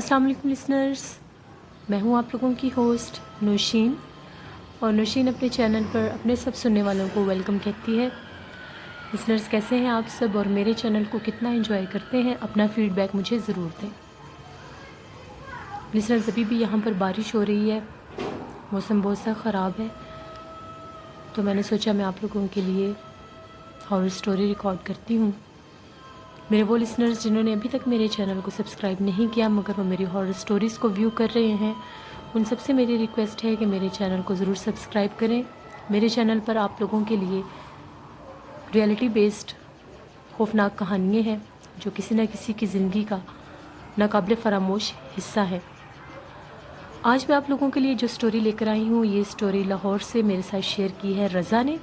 अस्सलाम वालेकुम लिसनर्स, मैं हूं आप लोगों की होस्ट नौशीन। और नौशीन अपने चैनल पर अपने सब सुनने वालों को वेलकम कहती है। लिसनर्स, कैसे हैं आप सब और मेरे चैनल को कितना एंजॉय करते हैं? अपना फीडबैक मुझे ज़रूर दें। लिसनर्स, अभी भी यहाँ पर बारिश हो रही है, मौसम बहुत सा ख़राब है, तो मैंने सोचा मैं आप लोगों के लिए हॉरर स्टोरी रिकॉर्ड करती हूँ। मेरे वो लिसनर्स जिन्होंने अभी तक मेरे चैनल को सब्सक्राइब नहीं किया मगर वो मेरी हॉरर स्टोरीज़ को व्यू कर रहे हैं, उन सबसे मेरी रिक्वेस्ट है कि मेरे चैनल को ज़रूर सब्सक्राइब करें। मेरे चैनल पर आप लोगों के लिए रियलिटी बेस्ड खौफनाक कहानियाँ हैं जो किसी न किसी की ज़िंदगी का नाकाबिल फरामोश हिस्सा है। आज मैं आप लोगों के लिए जो स्टोरी लेकर आई हूँ, ये स्टोरी लाहौर से मेरे साथ शेयर की है रज़ा ने।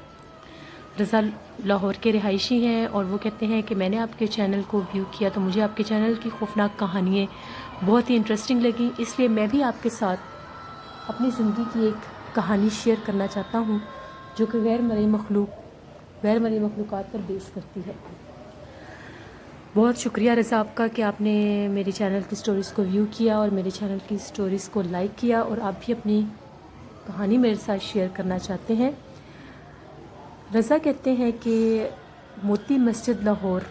रज़ा लाहौर के रिहायशी हैं और वो कहते हैं कि मैंने आपके चैनल को व्यू किया तो मुझे आपके चैनल की खौफनाक कहानियाँ बहुत ही इंटरेस्टिंग लगी, इसलिए मैं भी आपके साथ अपनी ज़िंदगी की एक कहानी शेयर करना चाहता हूँ जो कि गैर मरई मखलूक़ात पर बेस करती है। बहुत शुक्रिया रज़ा आपका कि आपने मेरे चैनल की स्टोरीज़ को व्यू किया और मेरे चैनल की स्टोरीज़ को लाइक किया और आप भी अपनी कहानी मेरे साथ शेयर करना चाहते हैं। रज़ा कहते हैं कि मोती मस्जिद लाहौर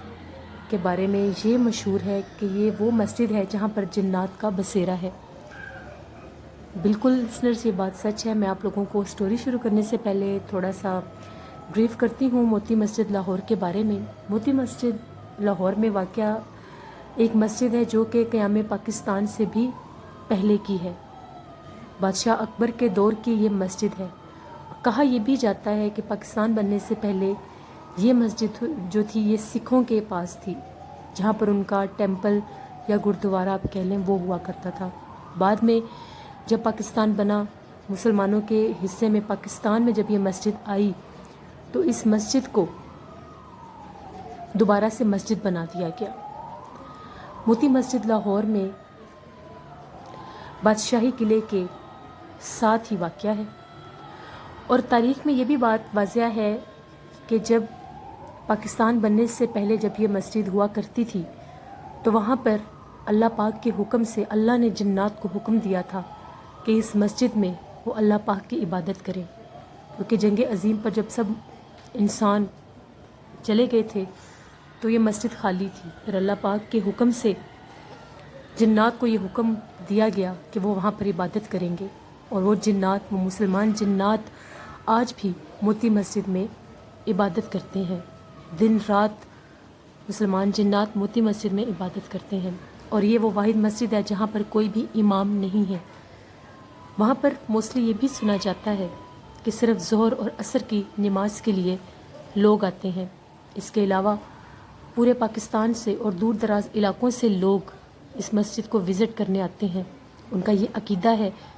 के बारे में ये मशहूर है कि ये वो मस्जिद है जहाँ पर जिन्नात का बसेरा है। बिल्कुल लिसनर्स, ये बात सच है। मैं आप लोगों को स्टोरी शुरू करने से पहले थोड़ा सा ब्रीफ करती हूँ मोती मस्जिद लाहौर के बारे में। मोती मस्जिद लाहौर में वाक़या एक मस्जिद है जो कि क़याम पाकिस्तान से भी पहले की है। बादशाह अकबर के दौर की ये मस्जिद है। कहा यह भी जाता है कि पाकिस्तान बनने से पहले ये मस्जिद जो थी ये सिखों के पास थी, जहाँ पर उनका टेंपल या गुरुद्वारा आप कह लें वो हुआ करता था। बाद में जब पाकिस्तान बना, मुसलमानों के हिस्से में पाकिस्तान में जब ये मस्जिद आई तो इस मस्जिद को दोबारा से मस्जिद बना दिया गया। मोती मस्जिद लाहौर में बादशाही किले के साथ ही वाक़या है और तारीख़ में ये भी बात वाज़िया है कि जब पाकिस्तान बनने से पहले जब ये मस्जिद हुआ करती थी तो वहाँ पर अल्लाह पाक के हुक्म से अल्लाह ने जिन्नात को हुक्म दिया था कि इस मस्जिद में वो अल्लाह पाक की इबादत करें, क्योंकि जंग अज़ीम पर जब सब इंसान चले गए थे तो ये मस्जिद खाली थी। फिर अल्लाह पाक के हुक्म से जिन्नात को ये हुक्म दिया गया कि वो वहाँ पर इबादत करेंगे और वो जिन्नात, वो मुसलमान जिन्नात आज भी मोती मस्जिद में इबादत करते हैं। दिन रात मुसलमान जिन्नात मोती मस्जिद में इबादत करते हैं और ये वो वाहिद मस्जिद है जहाँ पर कोई भी इमाम नहीं है। वहाँ पर मोस्टली ये भी सुना जाता है कि सिर्फ ज़ोहर और असर की नमाज के लिए लोग आते हैं। इसके अलावा पूरे पाकिस्तान से और दूर दराज इलाकों से लोग इस मस्जिद को विज़िट करने आते हैं। उनका ये अकीदा है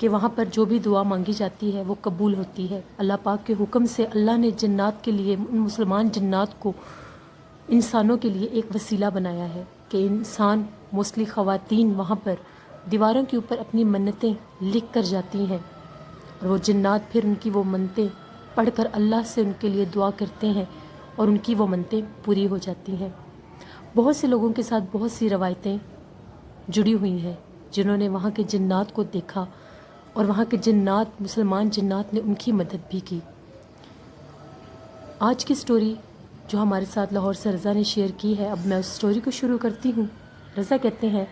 कि वहाँ पर जो भी दुआ मांगी जाती है वो कबूल होती है। अल्लाह पाक के हुक्म से अल्लाह ने जिन्नात के लिए, उन मुसलमान जिन्नात को इंसानों के लिए एक वसीला बनाया है कि इंसान, मोस्टली ख़वातीन, वहाँ पर दीवारों के ऊपर अपनी मन्नतें लिख कर जाती हैं और वो जिन्नात फिर उनकी वो मन्नतें पढ़कर अल्लाह से उनके लिए दुआ करते हैं और उनकी वो मन्नतें पूरी हो जाती हैं। बहुत से लोगों के साथ बहुत सी रवायतें जुड़ी हुई हैं जिन्होंने वहाँ के जिन्नात को देखा और वहाँ के जिन्नात, मुसलमान जिन्नात ने उनकी मदद भी की। आज की स्टोरी जो हमारे साथ लाहौर से रज़ा ने शेयर की है, अब मैं उस स्टोरी को शुरू करती हूँ। रज़ा कहते हैं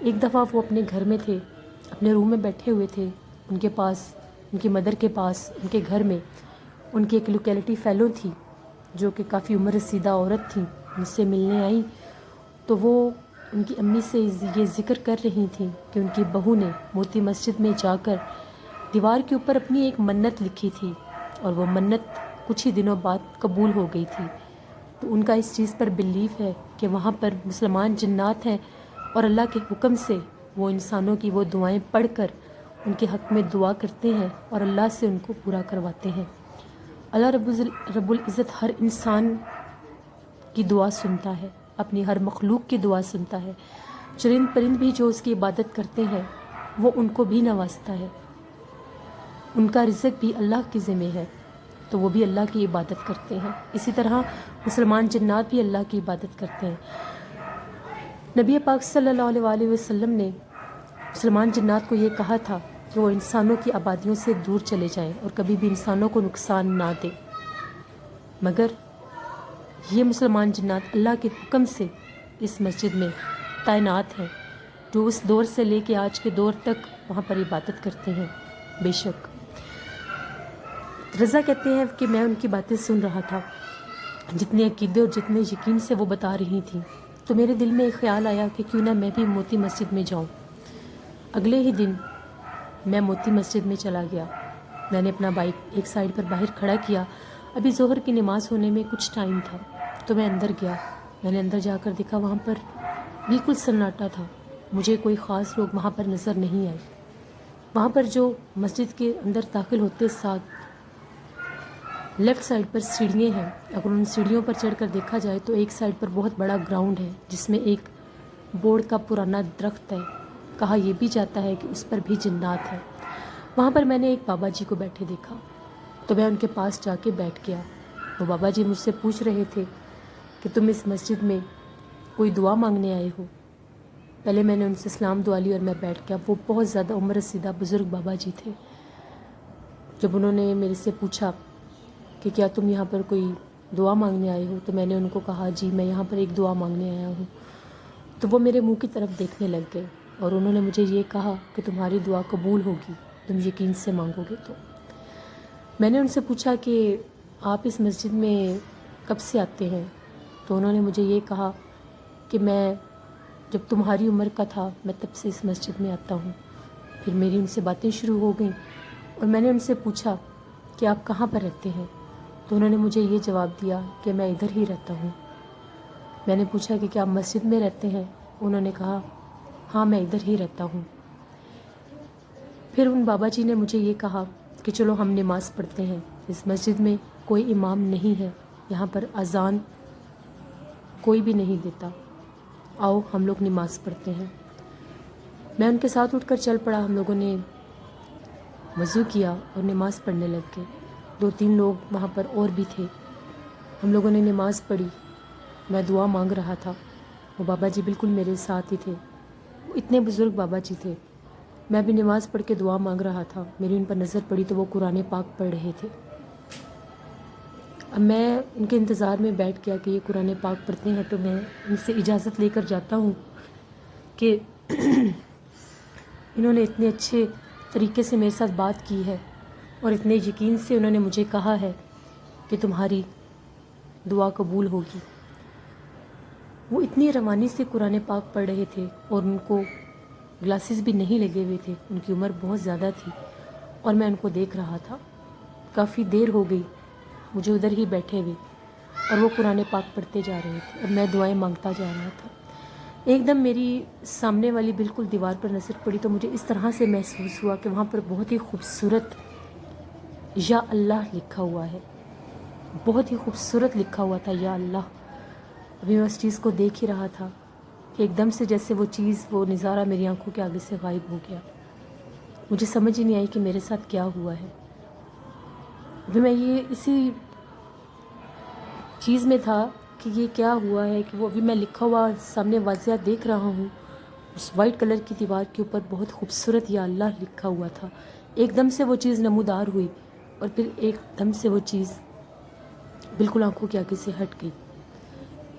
एक दफ़ा वो अपने घर में थे, अपने रूम में बैठे हुए थे। उनके पास, उनकी मदर के पास, उनके घर में उनकी एक लोकेलिटी फ़ेलो थी जो कि काफ़ी उम्र रसीदा औरत थी। मुझसे मिलने आई तो वो उनकी अम्मी से ये ज़िक्र कर रही थी कि उनकी बहू ने मोती मस्जिद में जाकर दीवार के ऊपर अपनी एक मन्नत लिखी थी और वो मन्नत कुछ ही दिनों बाद कबूल हो गई थी। तो उनका इस चीज़ पर बिलीफ है कि वहाँ पर मुसलमान जिन्नात हैं और अल्लाह के हुक्म से वो इंसानों की वो दुआएं पढ़कर उनके हक़ में दुआ करते हैं और अल्लाह से उनको पूरा करवाते हैं। अल्लाह रब्बुल इज़्ज़त हर इंसान की दुआ सुनता है, अपनी हर मखलूक की दुआ सुनता है। चरिंद परिंद भी जो उसकी इबादत करते हैं वो उनको भी नवाजता है। उनका रिज़्क़ भी अल्लाह के ज़िम्मे है तो वो भी अल्लाह की इबादत करते हैं। इसी तरह मुसलमान जिन्नात भी अल्लाह की इबादत करते हैं। نبی پاک صلی اللہ علیہ وسلم نے مسلمان جنات کو یہ کہا تھا کہ وہ انسانوں کی آبادیوں سے دور چلے جائیں اور کبھی بھی انسانوں کو نقصان نہ دیں، مگر یہ مسلمان جنات اللہ کے حکم سے اس مسجد میں تعینات ہیں، جو اس دور سے لے کے آج کے دور تک وہاں پر عبادت کرتے ہیں۔ بے شک رضا کہتے ہیں کہ میں ان کی باتیں سن رہا تھا، جتنے عقیدے اور جتنے یقین سے وہ بتا رہی تھیں، تو میرے دل میں ایک خیال آیا کہ کیوں نہ میں بھی موتی مسجد میں جاؤں۔ اگلے ہی دن میں موتی مسجد میں چلا گیا۔ میں نے اپنا بائک ایک سائیڈ پر باہر کھڑا کیا، ابھی ظہر کی نماز ہونے میں کچھ ٹائم تھا، تو میں اندر گیا۔ میں نے اندر جا کر دیکھا وہاں پر بالکل سناٹا تھا، مجھے کوئی خاص لوگ وہاں پر نظر نہیں آئے۔ وہاں پر جو مسجد کے اندر داخل ہوتے ساتھ لیفٹ سائڈ پر سیڑھیاں ہیں، اگر ان سیڑھیوں پر چڑھ کر دیکھا جائے تو ایک سائڈ پر بہت بڑا گراؤنڈ ہے جس میں ایک بورڈ کا پرانا درخت ہے، کہا یہ بھی جاتا ہے کہ اس پر بھی جنات ہیں۔ وہاں پر میں نے ایک بابا جی کو بیٹھے دیکھا، تو میں ان کے پاس جا کے بیٹھ گیا۔ وہ بابا جی مجھ سے پوچھ رہے تھے کہ تم اس مسجد میں کوئی دعا مانگنے آئے ہو؟ پہلے میں نے ان سے سلام دعا لی اور میں بیٹھ گیا۔ وہ بہت زیادہ عمر رسیدہ بزرگ بابا جی تھے۔ جب انہوں نے میرے سے پوچھا کہ کیا تم یہاں پر کوئی دعا مانگنے آئے ہو، تو میں نے ان کو کہا جی میں یہاں پر ایک دعا مانگنے آیا ہوں۔ تو وہ میرے منہ کی طرف دیکھنے لگ گئے اور انہوں نے مجھے یہ کہا کہ تمہاری دعا قبول ہوگی، تم یقین سے مانگو گے تو۔ میں نے ان سے پوچھا کہ آپ اس مسجد میں کب سے آتے ہیں؟ تو انہوں نے مجھے یہ کہا کہ میں جب تمہاری عمر کا تھا میں تب سے اس مسجد میں آتا ہوں۔ پھر میری ان سے باتیں شروع ہو گئیں اور میں نے ان سے پوچھا کہ آپ کہاں پر رہتے ہیں؟ تو انہوں نے مجھے یہ جواب دیا کہ میں ادھر ہی رہتا ہوں۔ میں نے پوچھا کہ کیا آپ مسجد میں رہتے ہیں؟ انہوں نے کہا ہاں میں ادھر ہی رہتا ہوں۔ پھر ان بابا جی نے مجھے یہ کہا کہ چلو ہم نماز پڑھتے ہیں، اس مسجد میں کوئی امام نہیں ہے، یہاں پر اذان کوئی بھی نہیں دیتا، آؤ ہم لوگ نماز پڑھتے ہیں۔ میں ان کے ساتھ اٹھ کر چل پڑا۔ ہم لوگوں نے وضو کیا اور نماز پڑھنے لگ گئے۔ 2-3 لوگ وہاں پر اور بھی تھے۔ ہم لوگوں نے نماز پڑھی، میں دعا مانگ رہا تھا۔ وہ بابا جی بالکل میرے ساتھ ہی تھے، وہ اتنے بزرگ بابا جی تھے۔ میں بھی نماز پڑھ کے دعا مانگ رہا تھا، میری ان پر نظر پڑی تو وہ قرآن پاک پڑھ رہے تھے۔ اب میں ان کے انتظار میں بیٹھ گیا کہ یہ قرآن پاک پڑھتے ہیں تو میں ان سے اجازت لے کر جاتا ہوں کہ انہوں نے اتنے اچھے طریقے سے میرے ساتھ بات کی ہے اور اتنے یقین سے انہوں نے مجھے کہا ہے کہ تمہاری دعا قبول ہوگی۔ وہ اتنی روانی سے قرآن پاک پڑھ رہے تھے اور ان کو گلاسز بھی نہیں لگے ہوئے تھے، ان کی عمر بہت زیادہ تھی اور میں ان کو دیکھ رہا تھا۔ کافی دیر ہو گئی مجھے ادھر ہی بیٹھے ہوئے اور وہ قرآن پاک پڑھتے جا رہے تھے اور میں دعائیں مانگتا جا رہا تھا۔ ایک دم میری سامنے والی بالکل دیوار پر نظر پڑی تو مجھے اس طرح سے محسوس ہوا کہ وہاں پر بہت ہی خوبصورت یا اللہ لکھا ہوا ہے، بہت ہی خوبصورت لکھا ہوا تھا یا اللہ۔ ابھی میں اس چیز کو دیکھ ہی رہا تھا کہ ایک دم سے جیسے وہ چیز، وہ نظارہ میری آنکھوں کے آگے سے غائب ہو گیا۔ مجھے سمجھ ہی نہیں آئی کہ میرے ساتھ کیا ہوا ہے۔ ابھی میں یہ اسی چیز میں تھا کہ یہ کیا ہوا ہے کہ وہ ابھی میں لکھا ہوا سامنے واضح دیکھ رہا ہوں، اس وائٹ کلر کی دیوار کے اوپر بہت خوبصورت یا اللہ لکھا ہوا تھا۔ ایک دم سے وہ چیز نمودار ہوئی اور پھر ایک دم سے وہ چیز بالکل آنکھوں کے آگے سے ہٹ گئی۔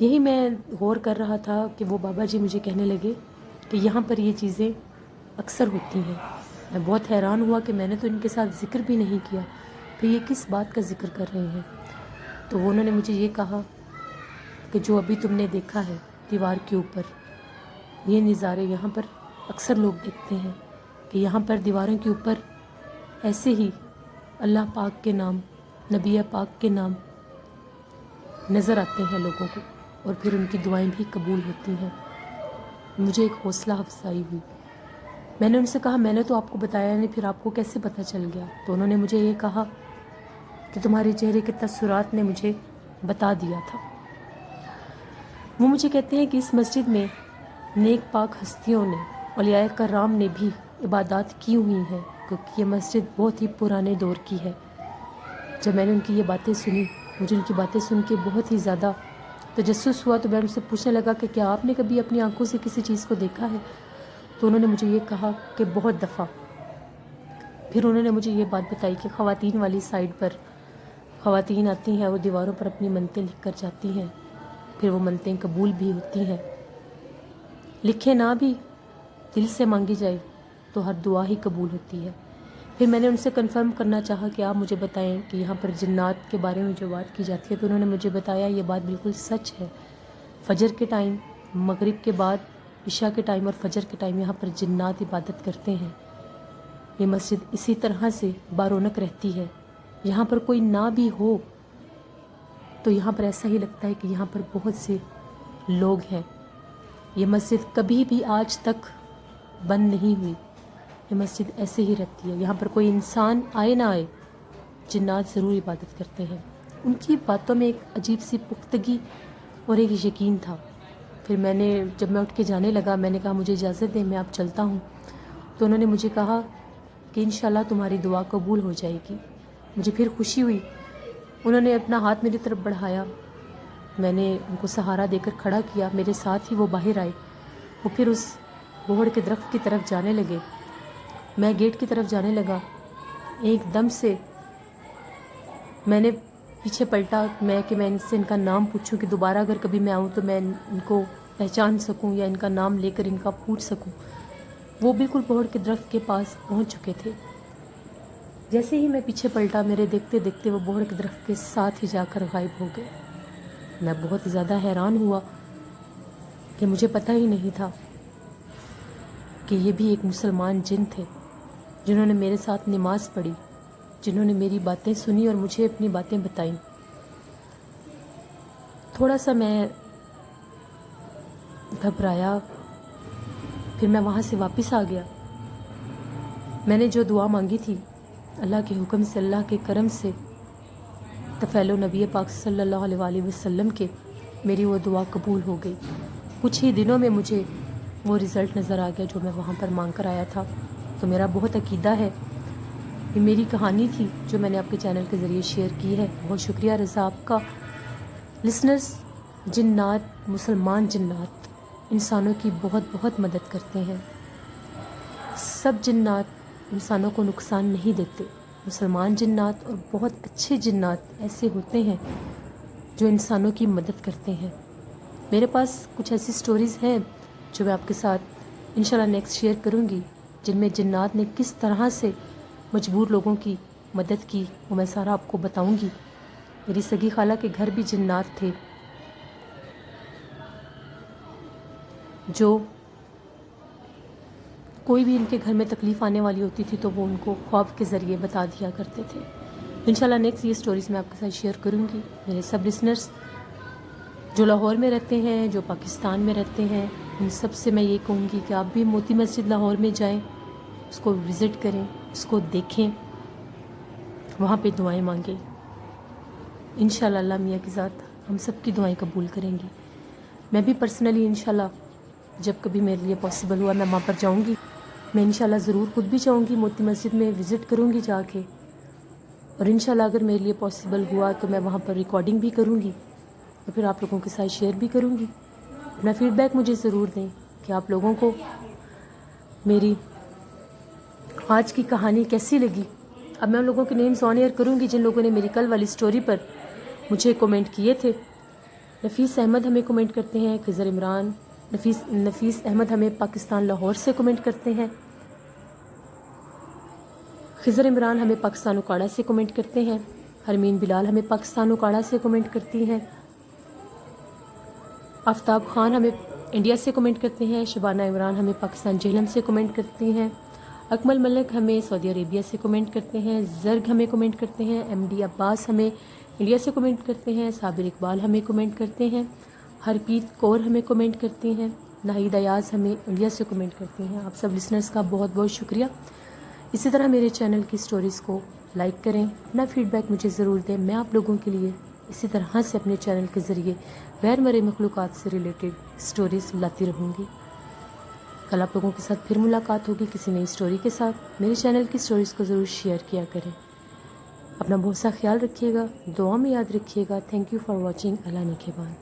یہی میں غور کر رہا تھا کہ وہ بابا جی مجھے کہنے لگے کہ یہاں پر یہ چیزیں اکثر ہوتی ہیں۔ میں بہت حیران ہوا کہ میں نے تو ان کے ساتھ ذکر بھی نہیں کیا، پھر یہ کس بات کا ذکر کر رہے ہیں؟ تو انہوں نے مجھے یہ کہا کہ جو ابھی تم نے دیکھا ہے دیوار کے اوپر، یہ نظارے یہاں پر اکثر لوگ دیکھتے ہیں کہ یہاں پر دیواروں کے اوپر ایسے ہی اللہ پاک کے نام، نبی پاک کے نام نظر آتے ہیں لوگوں کو اور پھر ان کی دعائیں بھی قبول ہوتی ہیں۔ مجھے ایک حوصلہ افزائی ہوئی۔ میں نے ان سے کہا میں نے تو آپ کو بتایا نہیں، پھر آپ کو کیسے پتہ چل گیا؟ تو انہوں نے مجھے یہ کہا کہ تمہارے چہرے کے تاثرات نے مجھے بتا دیا تھا۔ وہ مجھے کہتے ہیں کہ اس مسجد میں نیک پاک ہستیوں نے، اولیاء کرام نے بھی عبادات کی ہوئی ہیں، کیونکہ یہ مسجد بہت ہی پرانے دور کی ہے۔ جب میں نے ان کی یہ باتیں سنی، مجھے ان کی باتیں سن کے بہت ہی زیادہ तजस्सुस हुआ तो मैं उनसे पूछने लगा कि क्या आपने कभी अपनी आंखों से किसी चीज़ को देखा है? तो उन्होंने मुझे ये कहा कि बहुत दफ़ा। फिर उन्होंने मुझे ये बात बताई कि ख़वातीन वाली साइड पर ख़वातीन आती हैं और दीवारों पर अपनी मन्नतें लिख कर जाती हैं, फिर वो मन्नतें कबूल भी होती हैं। लिखे ना भी, दिल से मांगी जाए तो हर दुआ ही कबूल होती है। फिर मैंने उनसे कंफर्म करना चाहा कि आप मुझे बताएं कि यहाँ पर जिन्नात के बारे में जो बात की जाती है, तो उन्होंने मुझे बताया ये बात बिल्कुल सच है। फजर के टाइम, मगरिब के बाद, इशा के टाइम और फजर के टाइम यहाँ पर जिन्नात इबादत करते हैं। ये मस्जिद इसी तरह से बारौनक रहती है। यहाँ पर कोई ना भी हो तो यहाँ पर ऐसा ही लगता है कि यहाँ पर बहुत से लोग हैं। ये मस्जिद कभी भी आज तक बंद नहीं हुई। ये मस्जिद ऐसे ही रहती है। यहाँ पर कोई इंसान आए ना आए, जिन्नात ज़रूर इबादत करते हैं। उनकी बातों में एक अजीब सी पुख्तगी और एक यकीन था। फिर जब मैं उठ के जाने लगा, मैंने कहा मुझे इजाज़त दें, मैं अब चलता हूँ। तो उन्होंने मुझे कहा कि इंशाल्लाह तुम्हारी दुआ कबूल हो जाएगी। मुझे फिर खुशी हुई। उन्होंने अपना हाथ मेरी तरफ बढ़ाया, मैंने उनको सहारा देकर खड़ा किया। मेरे साथ ही वो बाहर आए। वो फिर उस बोहड़ के दरख्त की तरफ जाने लगे। मैं गेट की तरफ जाने लगा। एकदम से मैंने पीछे पलटा कि मैं इनसे इनका नाम पूछूं कि दोबारा अगर कभी मैं आऊं तो मैं इनको पहचान सकूं या इनका नाम लेकर इनका पूछ सकूं। वो बिल्कुल बोहड़ के दरख्त के पास पहुंच चुके थे। जैसे ही मैं पीछे पलटा, मेरे देखते देखते वो बोहड़ के दरख्त के साथ ही जाकर गायब हो गए। मैं बहुत ज़्यादा हैरान हुआ कि मुझे पता ही नहीं था कि ये भी एक मुसलमान जिन थे, जिन्होंने मेरे साथ नमाज़ पढ़ी, जिन्होंने मेरी बातें सुनी और मुझे अपनी बातें बताईं। थोड़ा सा मैं घबराया, फिर मैं वहाँ से वापस आ गया। मैंने जो दुआ मांगी थी, अल्लाह के हुक्म से, अल्लाह के करम से, तफ़ैलो नबी पाक सल्लल्लाहु अलैहि वसल्लम के, मेरी वो दुआ कबूल हो गई। कुछ ही दिनों में मुझे वो रिज़ल्ट नज़र आ गया जो मैं वहाँ पर मांग कर आया था। तो मेरा बहुत अकीदा है। ये मेरी कहानी थी जो मैंने आपके चैनल के ज़रिए शेयर की है। बहुत शुक्रिया रज़ा आपका। लिसनर्स, जिन्नात, मुसलमान जिन्नात इंसानों की बहुत बहुत मदद करते हैं। सब जिन्नात इंसानों को नुकसान नहीं देते। मुसलमान जिन्नात और बहुत अच्छे जिन्नात ऐसे होते हैं जो इंसानों की मदद करते हैं। मेरे पास कुछ ऐसी स्टोरीज़ हैं जो मैं आपके साथ इंशाल्लाह नेक्स्ट शेयर करूँगी, जिनमें जिन्नात ने किस तरह से मजबूर लोगों की मदद की, वो मैं सारा आपको बताऊँगी। मेरी सगी खाला के घर भी जिन्नात थे जो कोई भी इनके घर में तकलीफ़ आने वाली होती थी तो वो उनको ख्वाब के ज़रिए बता दिया करते थे। इंशाल्लाह नेक्स्ट ये स्टोरीज़ मैं आपके साथ शेयर करूँगी। मेरे सब लिसनर्स जो लाहौर में रहते हैं, जो पाकिस्तान में रहते हैं, उन सब से मैं ये कहूँगी कि आप भी मोती मस्जिद लाहौर में जाएं, उसको विज़िट करें, उसको देखें, वहाँ पे दुआएं मांगें। इंशाल्लाह अल्लाह मियाँ की ज़ात हम सब की दुआएं कबूल करेंगी। मैं भी पर्सनली इंशाल्लाह जब कभी मेरे लिए पॉसिबल हुआ मैं वहाँ पर जाऊँगी। मैं इंशाल्लाह ज़रूर खुद भी जाऊँगी, मोती मस्जिद में विज़िट करूँगी जाके, और इंशाल्लाह अगर मेरे लिए पॉसिबल हुआ तो मैं वहाँ पर रिकॉर्डिंग भी करूँगी और फिर आप लोगों के साथ शेयर भी करूँगी। अपना फ़ीडबैक मुझे ज़रूर दें कि आप लोगों को मेरी आज की कहानी कैसी लगी। अब मैं उन लोगों के नेम्स ऑन एयर करूँगी जिन लोगों ने मेरी कल वाली स्टोरी पर मुझे कमेंट किए थे। नफ़ीस अहमद हमें कमेंट करते हैं, खिज़र इमरान, नफ़ीस अहमद हमें पाकिस्तान लाहौर से कमेंट करते हैं, खिज़र इमरान हमें पाकिस्तान उकाड़ा से कमेंट करते हैं, हरमीन बिलाल हमें पाकिस्तान उकाड़ा से कमेंट करती हैं, आफ्ताब खान हमें इंडिया से कमेंट करते हैं, शबाना इमरान हमें पाकिस्तान जेहलम से कमेंट करती हैं, अकमल मलिक हमें सऊदी अरेबिया से कमेंट करते हैं, जर्ग हमें कमेंट करते हैं, एमडी अब्बास हमें इंडिया से कमेंट करते हैं, साबिर इकबाल हमें कमेंट करते हैं, हरप्रीत कौर हमें कमेंट करती हैं, नाहिद अयाज हमें इंडिया से कमेंट करती हैं। आप सब लिसनर्स का बहुत बहुत शुक्रिया। इसी तरह मेरे चैनल की स्टोरीज़ को लाइक करें, अपना फ़ीडबैक मुझे ज़रूर दें। मैं आप लोगों के लिए इसी तरह से अपने चैनल के ज़रिए गैर मरे मखलूक़ात से रिलेटेड स्टोरीज़ लाती रहूँगी। कल आप लोगों के साथ फिर मुलाकात होगी किसी नई स्टोरी के साथ। मेरे चैनल की स्टोरीज़ को ज़रूर शेयर किया करें। अपना बहुत सा ख्याल रखिएगा, दुआ में याद रखिएगा। Thank you for watching. Allah निगहबान।